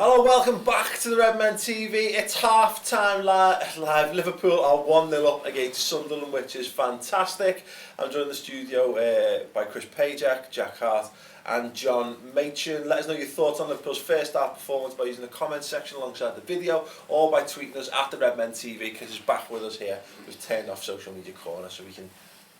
Hello, welcome back to the Redmen TV. It's half-time live. Liverpool are 1-0 up against Sunderland, which is fantastic. I'm joined in the studio by Chris Pajak, Jack Hart and John Machin. Let us know your thoughts on Liverpool's first half performance by using the comments section alongside the video or by tweeting us at the Redmen TV. Chris is back with us here. We've turned off social media corner so we can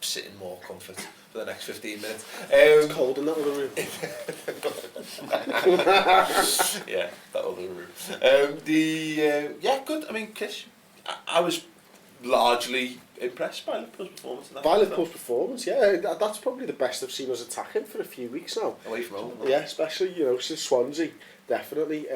sit in more comfort for the next 15 minutes. It's cold in that other room. Yeah, that other room. Yeah, good. I mean, Kish, I was largely impressed by Liverpool's performance. By Liverpool's performance, yeah, that's probably the best I've seen us attacking for a few weeks now. Away from home. Yeah, especially, since Swansea, definitely.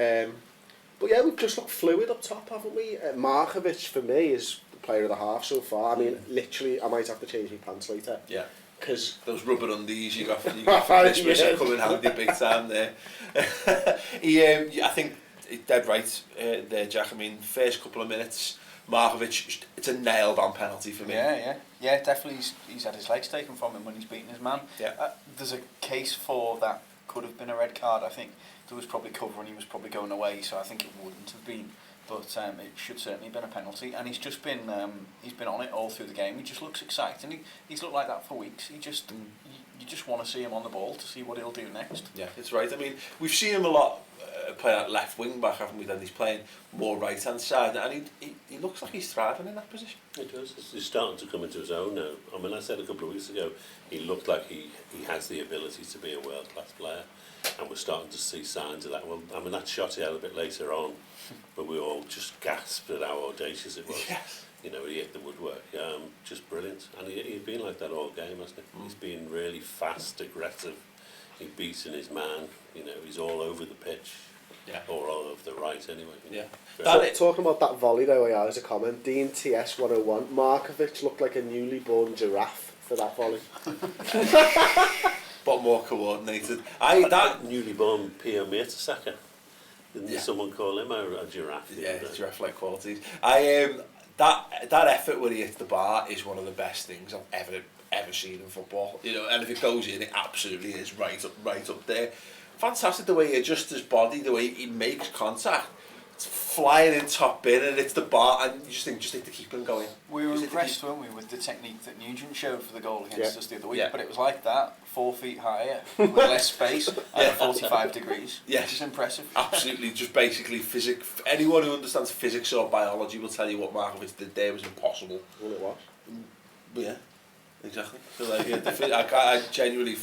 But yeah, we've just looked fluid up top, haven't we? Markovic, for me, is the player of the half so far. I mean, literally, I might have to change my pants later. Yeah. Because those rubber undies you got for Christmas are coming handy big time there. I think dead right there, Jack. I mean, first couple of minutes, Markovic, it's a nailed-on penalty for me. Yeah, definitely. He's had his legs taken from him when he's beaten his man. Yeah. There's a case for that. Could have been a red card. I think there was probably cover and he was probably going away, so I think it wouldn't have been. But it should certainly have been a penalty, and he's just been he's been on it all through the game. He just looks exciting. He's looked like that for weeks. You just want to see him on the ball to see what he'll do next. Yeah, it's right. I mean, we've seen him a lot play at left wing back, haven't we? Then he's playing more right hand side, and he looks like he's thriving in that position. He does. He's starting to come into his own now. I mean, I said a couple of weeks ago, he looked like he has the ability to be a world class player, and we're starting to see signs of that. Well, I mean, that shot he had a bit later on, but we all just gasped at how audacious it was. Yes. He hit the woodwork. Just brilliant. And he's been like that all game, hasn't he? He's been really fast, aggressive. He's beating his man. He's all over the pitch. Yeah. Or all over the right, anyway. Yeah. talking about that volley, though, as a comment, Dean TS 101, Markovic looked like a newly born giraffe for that volley. But more coordinated. That newly born Pio Mertesacker. Didn't someone call him a giraffe? Yeah, giraffe-like qualities. That effort when he hits the bar is one of the best things I've ever seen in football. And if it goes in, it absolutely is right up there. Fantastic the way he adjusts his body, the way he makes contact. It's flying in top bin and it's the bar, and you just think to keep him going. We were impressed, weren't we, with the technique that Nugent showed for the goal against us the other week. Yeah. But it was like that, 4 feet higher, with less space, and 45 degrees. Yes. Which is impressive. Absolutely, just basically physics. Anyone who understands physics or biology will tell you what Markovic did there was impossible. Well, it was. But yeah. Exactly. So I genuinely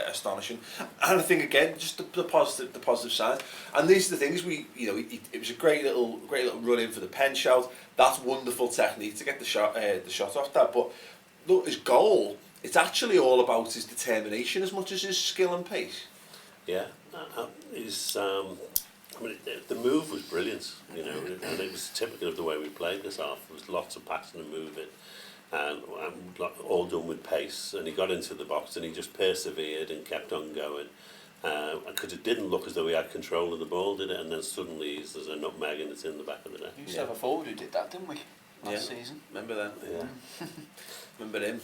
astonishing, and I think again just the positive signs. And these are the things it was a great little run in for the pen shout. That's wonderful technique to get the shot off that. But look, his goal, it's actually all about his determination as much as his skill and pace. Yeah, the move was brilliant, and it was typical of the way we played this half. There was lots of passing and moving. And all done with pace, and he got into the box and he just persevered and kept on going, because it didn't look as though he had control of the ball, did it? And then suddenly there's a nutmeg and it's in the back of the net. We used to have a forward who did that, didn't we, last season? Remember that? Yeah. Remember him?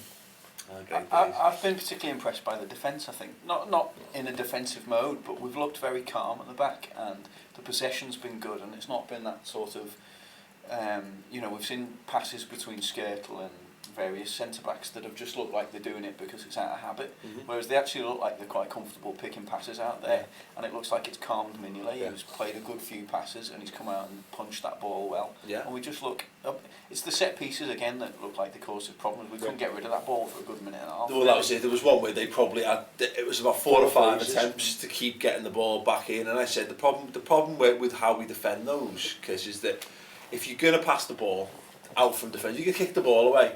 I've been particularly impressed by the defence, I think. Not in a defensive mode, but we've looked very calm at the back, and the possession's been good, and it's not been that sort of we've seen passes between Skirtle and various centre-backs that have just looked like they're doing it because it's out of habit, whereas they actually look like they're quite comfortable picking passes out there, and it looks like it's calmed Mignolet, who's played a good few passes and he's come out and punched that ball well, and we just look up. It's the set pieces again that look like the cause of problems. We couldn't get rid of that ball for a good minute and a half. Well, that was it. There was one where they probably had, it was about 4 or 5 attempts to keep getting the ball back in, and I said the problem with how we defend those, Chris, is that if you're going to pass the ball out from defence, you can kick the ball away,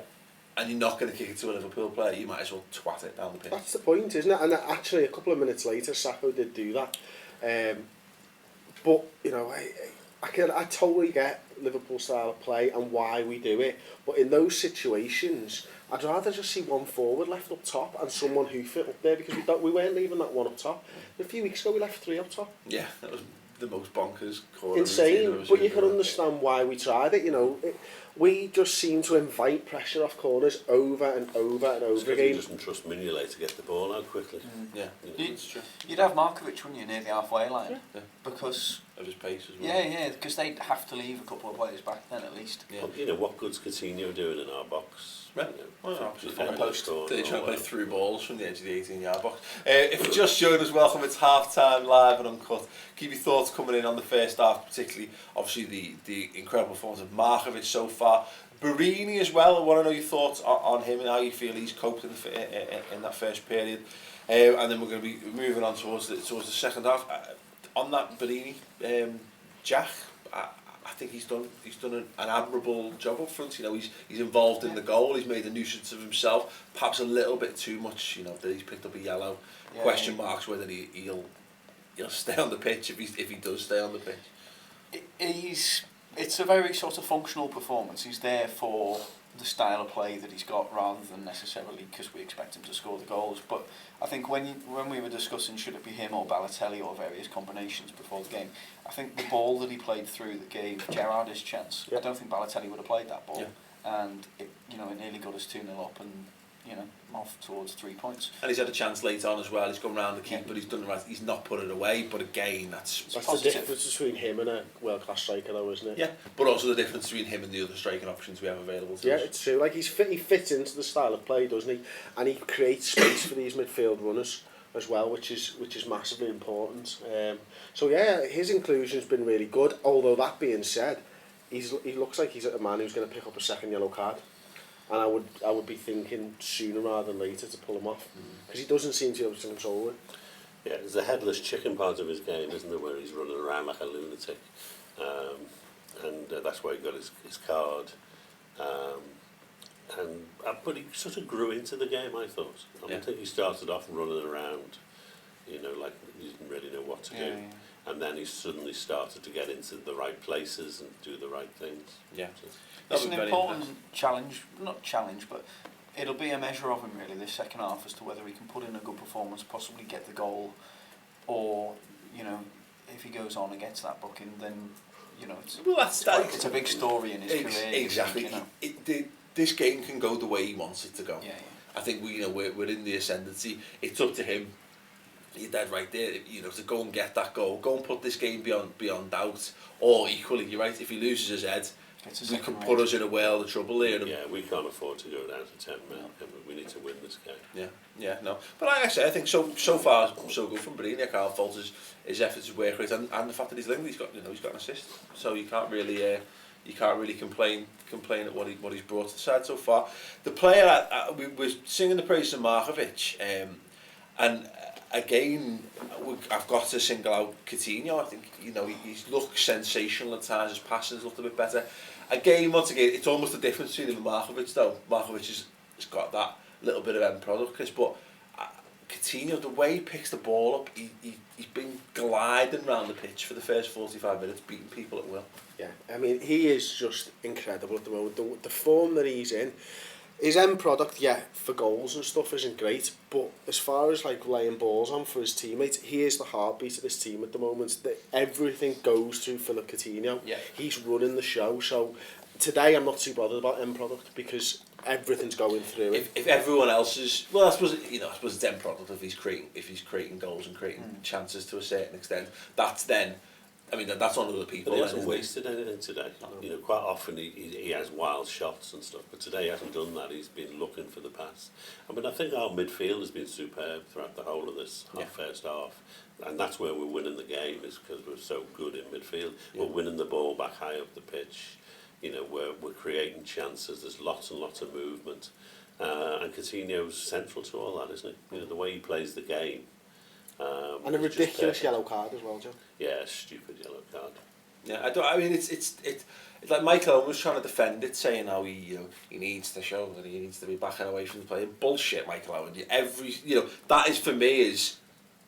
and you're not going to kick it to a Liverpool player. You might as well twat it down the pitch. That's the point, isn't it? And actually, a couple of minutes later, Sacco did do that. But I totally get Liverpool style of play and why we do it. But in those situations, I'd rather just see one forward left up top and someone who fit up there, because we weren't leaving that one up top. A few weeks ago, we left 3 up top. Yeah, that was the most bonkers core. Insane, but you can understand why we tried it. We just seem to invite pressure off corners over and over and over again. He doesn't trust Mignolet to get the ball out quickly. Yeah, that's true. You'd have Markovic, wouldn't you, near the halfway line? Yeah. Because of his pace as well. Yeah, because they'd have to leave a couple of players back then at least. Yeah. Well, you know, what good's Coutinho doing in our box? Yeah. You know, Well, for absolutely. defending Post. the corner They're or trying to play whatever. through balls from the edge of the 18-yard box. If you just joined us, welcome. It's half-time live and uncut. Keep your thoughts coming in on the first half, particularly, obviously, the incredible performance of Markovic so far. Barini as well. I want to know your thoughts on him and how you feel he's coped in that first period. And then we're going to be moving on towards the second half. On that Barini, Jack, I think he's done an admirable job up front. You know, he's involved in the goal. He's made a nuisance of himself. Perhaps a little bit too much. You know, that he's picked up a yellow. Question marks whether he'll stay on the pitch if he does stay on the pitch. It's a very sort of functional performance. He's there for the style of play that he's got rather than necessarily because we expect him to score the goals. But I think when we were discussing should it be him or Balotelli or various combinations before the game, I think the ball that he played through that gave Gerrard his chance, I don't think Balotelli would have played that ball. And it nearly got us 2-0 up and off towards 3 points. And he's had a chance late on as well. He's gone round the keeper, but he's done the right. He's not put it away. But again, that's the difference between him and a world-class striker, though, isn't it? Yeah, but also the difference between him and the other striking options we have available to us. Yeah, it's true. Like he fits into the style of play, doesn't he? And he creates space for these midfield runners as well, which is massively important. So yeah, his inclusion's been really good. Although that being said, he looks like he's a man who's going to pick up a second yellow card. And I would be thinking sooner rather than later to pull him off because he doesn't seem to be able to control it. Yeah, there's a headless chicken part of his game, isn't there, where he's running around like a lunatic, and that's why he got his card. But he sort of grew into the game, I thought. I think he started off running around, like he didn't really know what to do. And then he suddenly started to get into the right places and do the right things. Yeah. So, it's an important challenge, but it'll be a measure of him really this second half as to whether he can put in a good performance, possibly get the goal, or if he goes on and gets that booking, then it's a big story in his career. Exactly. This game can go the way he wants it to go. Yeah. I think we're in the ascendancy. It's up to him. You're dead right there. To go and get that goal, go and put this game beyond doubt. Or equally, you're right. If he loses his head, we could put us in a world of trouble here. Yeah, we can't afford to go down to 10 men. We need to win this game. Yeah, no. But like I say, I think so far so good from Barini. I can't fault his efforts, his work rate, and the fact that he's linked. He's got an assist, so you can't really complain at what he's brought to the side so far. The player we were singing the praises of Markovic, and again I've got to single out Coutinho. I think he's looked sensational at times. His passing's looked a bit better. Once again, it's almost the difference between him and Markovic though. Markovic has got that little bit of end product, Chris, but Coutinho, the way he picks the ball up, he's been gliding around the pitch for the first 45 minutes, beating people at will. Yeah, I mean, he is just incredible at the moment. The form that he's in, his end product, for goals and stuff isn't great, but as far as like laying balls on for his teammates, he is the heartbeat of this team at the moment. Everything goes through Philip Coutinho. Yeah. He's running the show. So today I'm not too bothered about end product because everything's going through it. If everyone else is, well, I suppose it's end product if he's creating goals and creating chances to a certain extent. That's on other people. But he hasn't wasted anything today. No. Quite often he has wild shots and stuff, but today he hasn't done that. He's been looking for the pass. I think our midfield has been superb throughout the whole of this first half, and that's where we're winning the game, is because we're so good in midfield. We're winning the ball back high up the pitch. We're creating chances. There's lots and lots of movement, and Coutinho's central to all that, isn't he? The way he plays the game. And a ridiculous yellow card as well, Joe. Yeah, stupid yellow card. Yeah, it's like Michael Owen was trying to defend it, saying how he needs to show that he needs to be backing away from the play. Bullshit, Michael Owen. That is for me is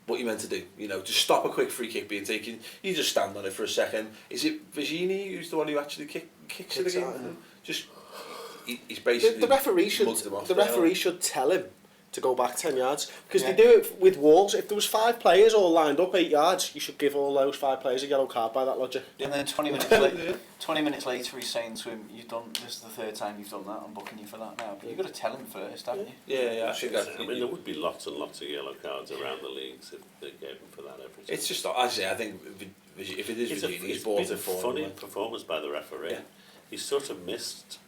what you're meant to do. To stop a quick free kick being taken, you just stand on it for a second. Is it Vigini who's the one who actually kicks it again? He's basically the referee should tell him to go back 10 yards. Because they do it with Wolves. If there was 5 players all lined up 8 yards, you should give all those 5 players a yellow card by that logic. And then 20 minutes later, 20 minutes later, he's saying to him, this is the 3rd time you've done that, I'm booking you for that now. But you've got to tell him first, haven't you? Yeah, I think that. I mean, there would be lots and lots of yellow cards around the leagues if they gave him for that every time. It's just, I say, I think if it is Virginia, he's bought it for funny performance by the referee. Yeah. He's sort of missed,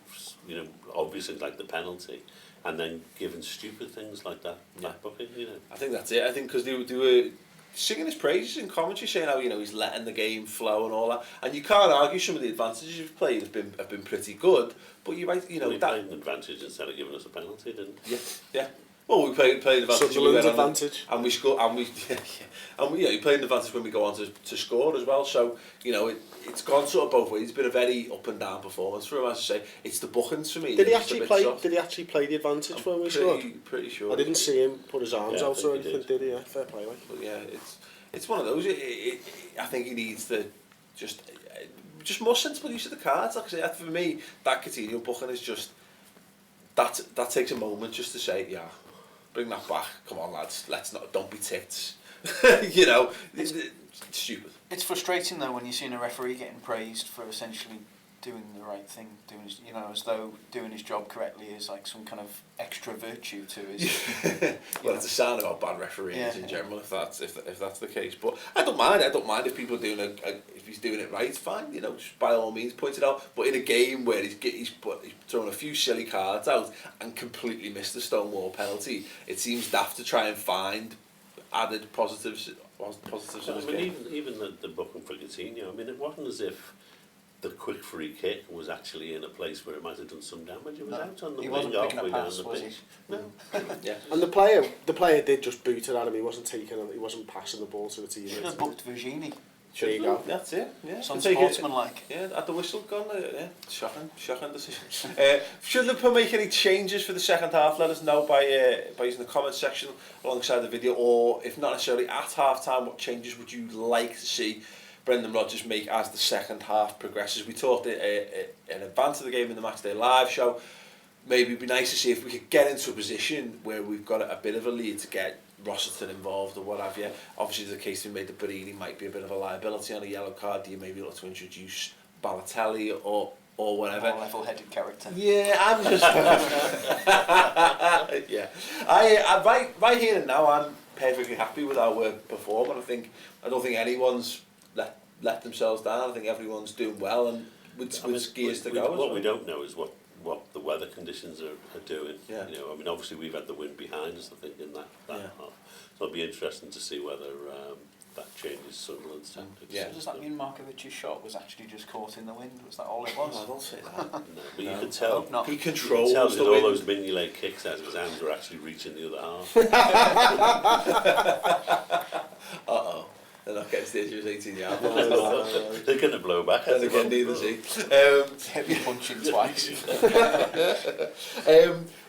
obviously like the penalty, and then given stupid things like that. Booking, I think that's it. I think because they were singing his praises in commentary, saying how he's letting the game flow and all that. And you can't argue some of the advantages you've played have been pretty good. But you might, he played an advantage instead of giving us a penalty, didn't he? Yeah. Well, we played advantage. Sunderland's advantage. And we scored, and we he played an advantage when we go on to score as well. So it's gone sort of both ways. It's been a very up and down performance for him, as I say. It's the bookings for me. Did he actually play? Did he actually play the advantage when we scored? Pretty sure. I didn't see him put his arms out or anything. Did he? Yeah, fair play. But yeah, it's one of those. I think he needs to just more sensible use of the cards. Like I say, for me, that Coutinho booking is just that takes a moment just to say, yeah, bring that back. Come on, lads. Don't be tits. It's stupid. It's frustrating though when you're seeing a referee getting praised for essentially doing the right thing, doing his, as though doing his job correctly is like some kind of extra virtue to his. Well, it's a sign about bad referees in general if that's the case. But I don't mind if people are doing if he's doing it right, fine. Just by all means point it out. But in a game where he's thrown a few silly cards out and completely missed the Stonewall penalty, it seems daft to try and find added positives. Even the booking for Coutinho, it wasn't as if the quick free kick was actually in a place where it might have done some damage. It was out on the wing halfway down the pitch. No. Yeah. And the player did just boot it at him. He wasn't passing the ball to the team. Should have booked Virginie. There you go. That's it. Yeah. Some sportsman-like. Yeah, at the whistle gone. Yeah, shocking decision. Should Liverpool make any changes for the second half? Let us know by using the comment section alongside the video, or if not necessarily at half time, what changes would you like to see Brendan Rodgers make as the second half progresses? We talked in advance of the game in the Matchday Live show. Maybe it'd be nice to see if we could get into a position where we've got a bit of a lead to get Rossiterton involved or what have you. Obviously, the case we made that Barini might be a bit of a liability on a yellow card. Do you maybe look to introduce Balotelli or whatever? More level-headed character. Yeah, I'm just. Yeah, I right here and now, I'm perfectly happy with how we're performing. I don't think anyone's let themselves down. I think everyone's doing well and with gears to go. What we don't know is what the weather conditions are doing. Yeah. Obviously we've had the wind behind us, I think, in that half. So it'll be interesting to see whether that changes Sunderland's tactics. Yeah. So does that mean Markovic's shot was actually just caught in the wind? Was that all it was? No, don't say that. No, but you can tell. He controls all the wind. those Mignolet kicks out of his hands were actually reaching the other half. Uh-oh. They're not getting dangerous 18 yards. They're going to blow back. And again, neither is he. Heavy punching twice.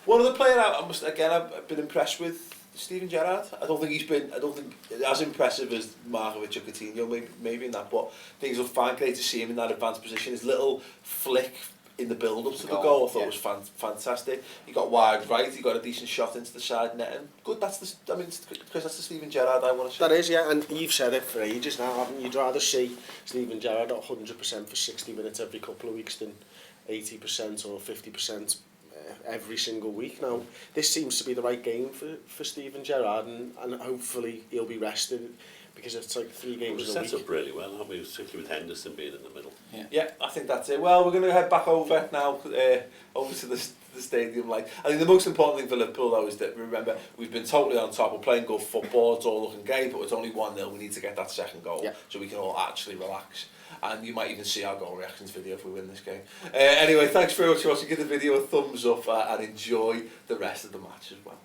One other player I've been impressed with, Steven Gerrard. I don't think as impressive as Markovic or Coutinho, maybe in that, but things will fine. Great to see him in that advanced position. His little flick in the build-up to the goal I thought was fantastic. He got wide right, he got a decent shot into the side netting. Good, that's the Steven Gerrard I want to see. That is, yeah, and you've said it for ages now, haven't you? You'd rather see Steven Gerrard at 100% for 60 minutes every couple of weeks than 80% or 50% every single week. Now, this seems to be the right game for Steven Gerrard, and hopefully he'll be rested, because it's like 3 games in a week. Set up really well, haven't we? Particularly with Henderson being in the middle. Yeah, I think that's it. Well, we're going to head back over now, over to the stadium. I think the most important thing for Liverpool, though, is that, remember, we've been totally on top. We're playing good football. It's all looking great, but it's only 1-0. We need to get that second goal so we can all actually relax. And you might even see our goal reactions video if we win this game. Anyway, thanks very much for watching. Give the video a thumbs up and enjoy the rest of the match as well.